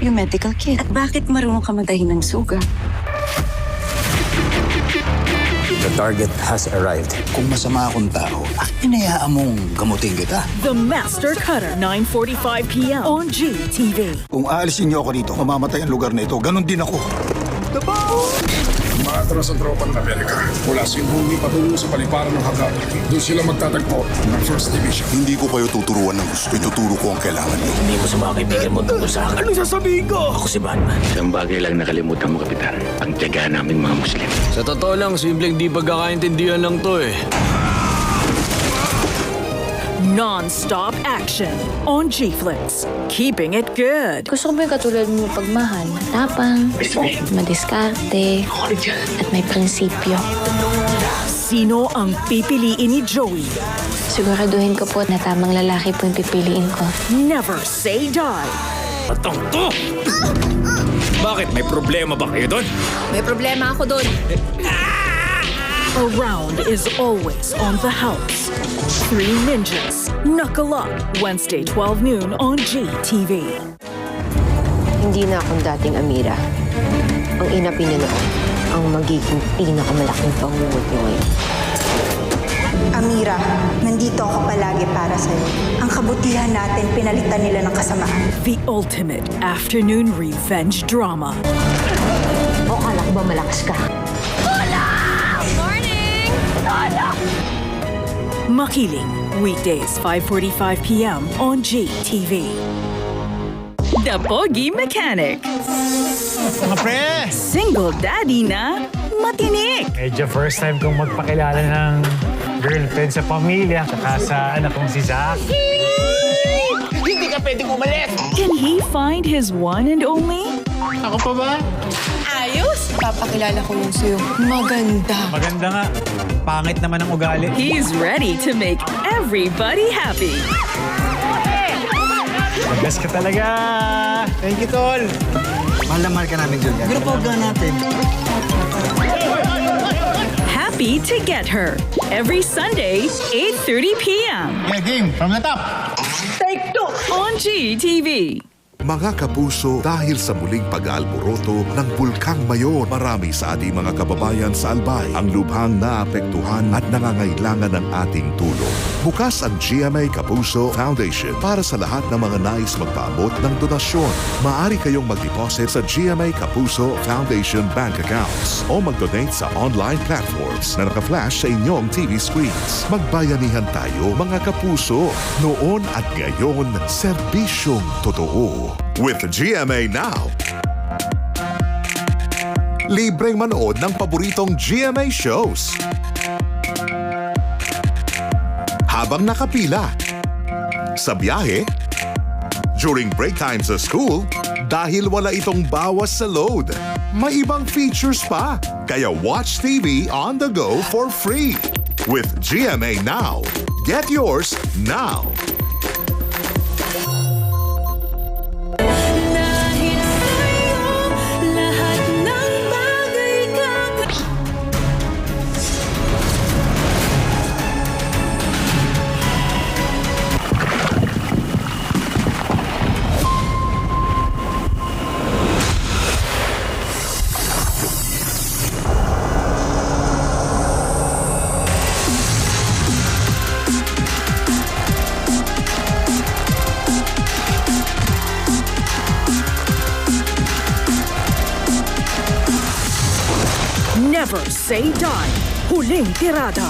yung medical kit? At bakit marunong ka magtahi ng sugat? The target has arrived. Kung masama akong tao, hinayaan mong gamutin kita. The Master Cutter, 9:45 p.m. on GTV. Kung aalisin niyo ako dito, mamamatay ang lugar na ito. Ganon din ako. Umaatras ang tropa ng Amerika mula Sinhumi patungo sa paliparan ng Hagar. Doon sila magtatagpo ng First Division. Hindi ko kayo tuturuan ng gusto. Ituturo ko ang kailangan niyo. Hindi mo sa mga kaibigan mo tungkol sa akin. Ano sasabihin ko? Ako si Batman. Isang bagay lang nakalimutan mo, Kapitan. Ang tiyaga namin mga Muslim. Sa totoo lang, simpleng di pagkakaintindihan lang to eh. Non-stop action on G-Flix. Keeping it good. Gusto ko ba yung katulad mo pagmahal? Matapang, madiskarte, at may prinsipyo. Sino ang pipiliin ni Joey? Siguraduhin ko po na tamang lalaki po yung pipiliin ko. Never say die. Patong to! Bakit? May problema ba kayo doon? May problema ako doon. A round is always on the house. Three Ninjas. Knuckle Up. Wednesday, 12 noon on GTV. Hindi na akong dating Amira. Ang inapin niyo noon, ang magiging pinakamalaking pangungot niyo ngayon. Amira, nandito ako palagi para sa'yo. Ang kabutihan natin, pinalitan nila ng kasamaan. The ultimate afternoon revenge drama. O kala ko ba malakas ka? Makiling. Weekdays, 5:45 p.m. on GTV. The Pogi Mechanic. Mga pre! Single daddy na matinik. Medyo first time kong magpakilala ng girlfriend sa pamilya saka sa anak kong si Zach. Hindi ka pwedeng umalis! Can he find his one and only? Ako pa ba? Ayos! Papakilala ko yung sa'yo. Maganda. Maganda nga. Pangit naman ang ugali. He's ready to make everybody happy. Magas ka talaga! Thank you, Tol! Mahal na mahal ka namin, Julian. Grupo ka natin. Happy to get her. Every Sunday, 8:30 p.m. Yeah, game. From the top! on GTV. Mga kapuso, dahil sa muling pag-aalboroto ng Bulkang Mayon, marami sa ating mga kababayan sa Albay ang lubhang naapektuhan at nangangailangan ng ating tulong. Bukas ang GMA Kapuso Foundation para sa lahat ng mga nais magpaabot ng donasyon. Maaari kayong mag-deposit sa GMA Kapuso Foundation bank accounts o mag-donate sa online platforms na naka-flash sa inyong TV screens. Magbayanihan tayo, mga kapuso, noon at ngayon, serbisyong totoo. With GMA Now, libreng manood ng paboritong GMA shows. Habang nakapila, sa biyahe, during break time sa school, dahil wala itong bawas sa load. May ibang features pa, kaya watch TV on the go for free. With GMA Now, get yours now. Never say die. Huling tirada.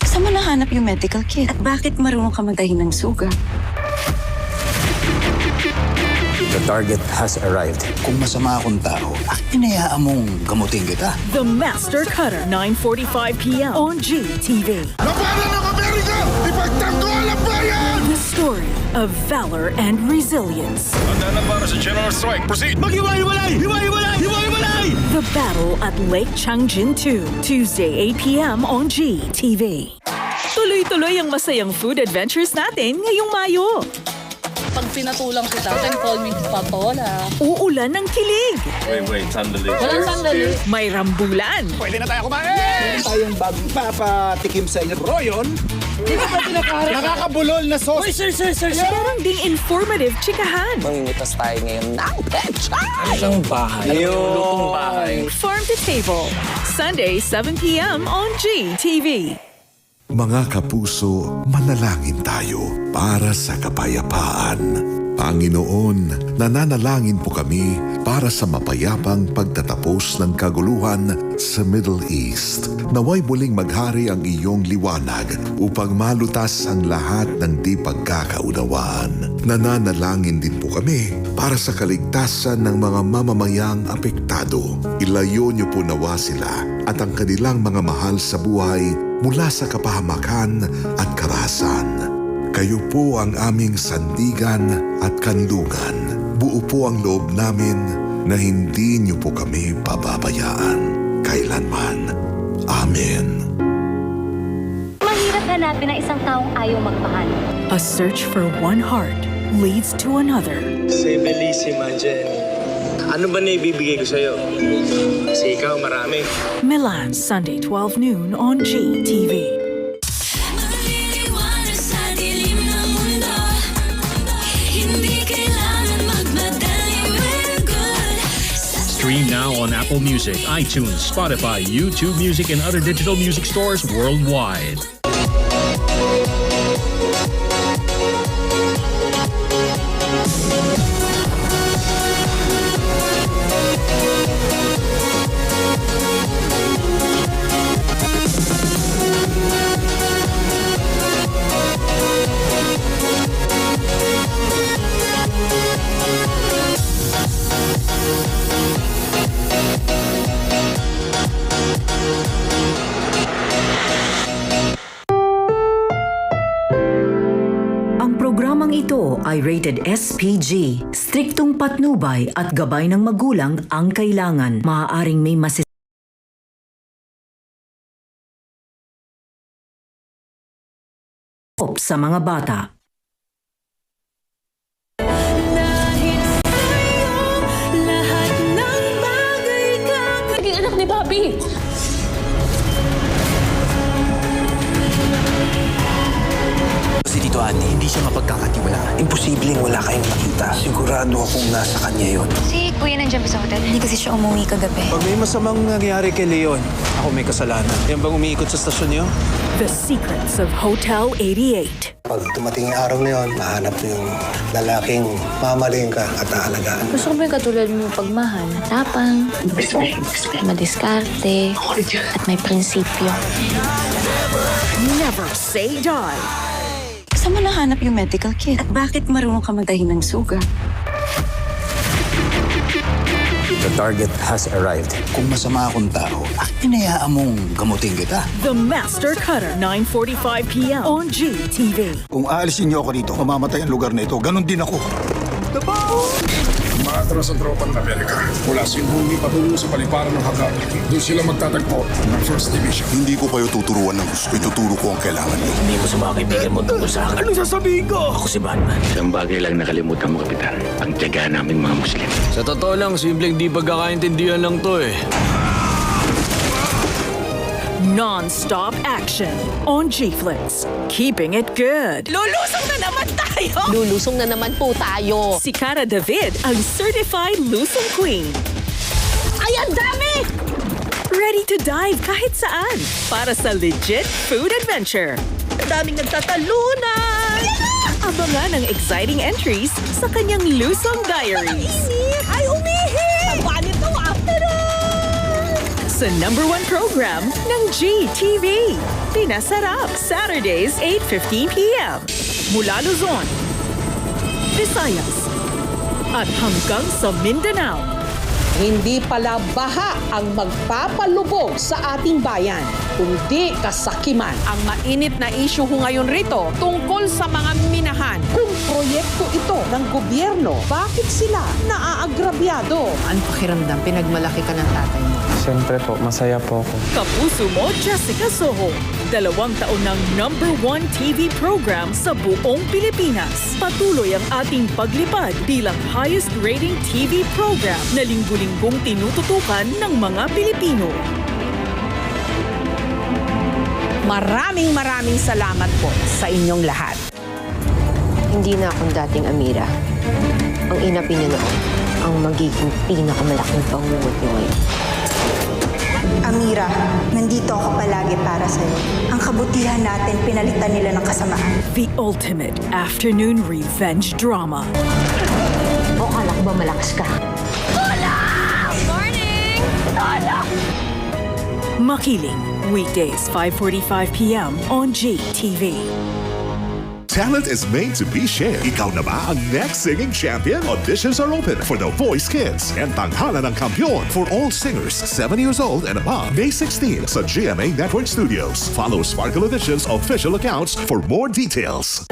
Saan mo nahanap yung medical kit? At bakit marunong ka magtahi ng sugat? The target has arrived. Kung masama akong tao, hinayaan mong gamutin kita. The Master Cutter, 9:45 p.m. on GTV. Labanan ng Amerika! Ipagtanggol ang bayan! The story of valor and resilience. Handa na para sa General Strike. Proceed! Maghiwa-hiwalay! Hiwa-hiwalay! Hiwa-hiwalay! The battle at Lake Changjin 2, Tuesday 8 p.m. on GTV. Tuloy-tuloy ang masayang food adventures natin ngayong Mayo. Pag pinatulang kita, then call me Patola. Uulan ng kilig. Wait, sandali. Walang sandali. May rambulan. Pwede na tayo kumain! Meron tayong bagong papatikim sa inyo. Royon, nakakabulol na sauce. Meron ding informative chikahan. Mangingitas tayo ngayon ng pecha! Isang bahay. Lutong bahay. Farm to Table. Sunday, 7 p.m. on GTV. Mga kapuso, manalangin tayo para sa kapayapaan. Panginoon, nananalangin po kami para sa mapayapang pagtatapos ng kaguluhan sa Middle East. Naway muling maghari ang iyong liwanag upang malutas ang lahat ng di pagkakaunawaan. Nananalangin din po kami para sa kaligtasan ng mga mamamayang apektado. Ilayo niyo po nawa sila at ang kanilang mga mahal sa buhay mula sa kapahamakan at karahasan. Kayo po ang aming sandigan at kanlungan. Buo po ang loob namin na hindi niyo po kami pababayaan kailanman. Amen. Mahirap hanapin ang isang taong ayaw magmahal. A search for one heart leads to another. Say bellissima, Jenny. Ano ba na ibibigay ko sa'yo? Kasi ikaw marami. Milan, Sunday, 12 noon on GTV. Stream now on Apple Music, iTunes, Spotify, YouTube Music, and other digital music stores worldwide. Programang ito ay rated SPG. Striktong patnubay at gabay ng magulang ang kailangan. Maaaring may sa mga bata. Naging anak ni Bobby. Si Tito Andy, hindi siya mapagkakatiwalaan. Imposibleng wala kayong nakita. Sigurado akong nasa kanya yon. Si Kuya nandiyan ba sa hotel? Hindi kasi siya umuwi kagabi. Pag may masamang nangyari kay Leon, ako may kasalanan. Yan bang umiikot sa stasyon niyo? The Secrets of Hotel 88. Pag dumating yung araw na yun, mahanap mo yung lalaking mamaling ka at aalagaan. Gusto ko ba yung katulad mo pagmahal? Matapang, madiskarte, at may prinsipyo. Never say die. Saan mo nahanap yung medical kit? At bakit marunong ka magdahin ng suga? The target has arrived. Kung masama akong tao, hinayaan mong gamutin kita. The Master Cutter, 9:45 p.m. on GTV. Kung aalisin niyo ako dito, mamamatay ang lugar na ito. Ganon din ako. Maatras ang tropa ng Amerika. Mula Sinhumi patungo sa paliparan ng Hagar. Doon sila magtatagpo ng First Division. Hindi ko kayo tuturuan ng gusto. Ituturo ko ang kailangan niyo. Hindi mo sa mga kaibigan mo tungkol sa akin. Ano sasabihin ko? Ako si Batman. Isang bagay lang nakalimutan mo, Kapitan. Ang tiyaga namin mga Muslim. Sa totoo lang, simpleng di pagkakaintindihan lang to eh. Non-stop action on G-Flix. Keeping it good. Lulusong na naman tayo! Lulusong na naman po tayo. Si Cara David, ang certified lusong queen. Ay, ang dami! Ready to dive kahit saan para sa legit food adventure. Ang daming nagtatalunan! Abangan ang exciting entries sa kanyang Lusong Diaries. Ay, umihi! Ang banit to, after Sa #1 program ng GTV. Pinasarap, Saturdays, 8:15 p.m. Mula Luzon, Visayas, at hanggang sa Mindanao. Hindi pala baha ang magpapalubog sa ating bayan, kundi kasakiman. Ang mainit na issue ngayon rito tungkol sa mga minahan. Kung proyekto ito ng gobyerno, bakit sila naaagrabyado? Ano pakiramdam? Pinagmalaki ka ng tatay mo. Siyempre po, masaya po ako. Kapuso mo, Jessica Soho. 2 taon ng #1 TV program sa buong Pilipinas. Patuloy ang ating paglipad bilang highest rating TV program na linggo-linggong tinututukan ng mga Pilipino. Maraming salamat po sa inyong lahat. Hindi na akong dating Amira. Ang inapi niyo noon, ang magiging pinakamalaking pangungot niyo ngayon. Amira, nandito ako palagi para sa'yo. Ang kabutihan natin, pinalitan nila ng kasamaan. The ultimate afternoon revenge drama. O akala ko ba malakas ka? Morning! Makiling, weekdays 5:45 p.m. on GTV. Talent is made to be shared. Ikaw na ba ang next singing champion? Auditions are open for The Voice Kids and Tanghalan ng Kampiyon for all singers 7 years old and above. May 16 sa GMA Network Studios. Follow Sparkle Auditions official accounts for more details.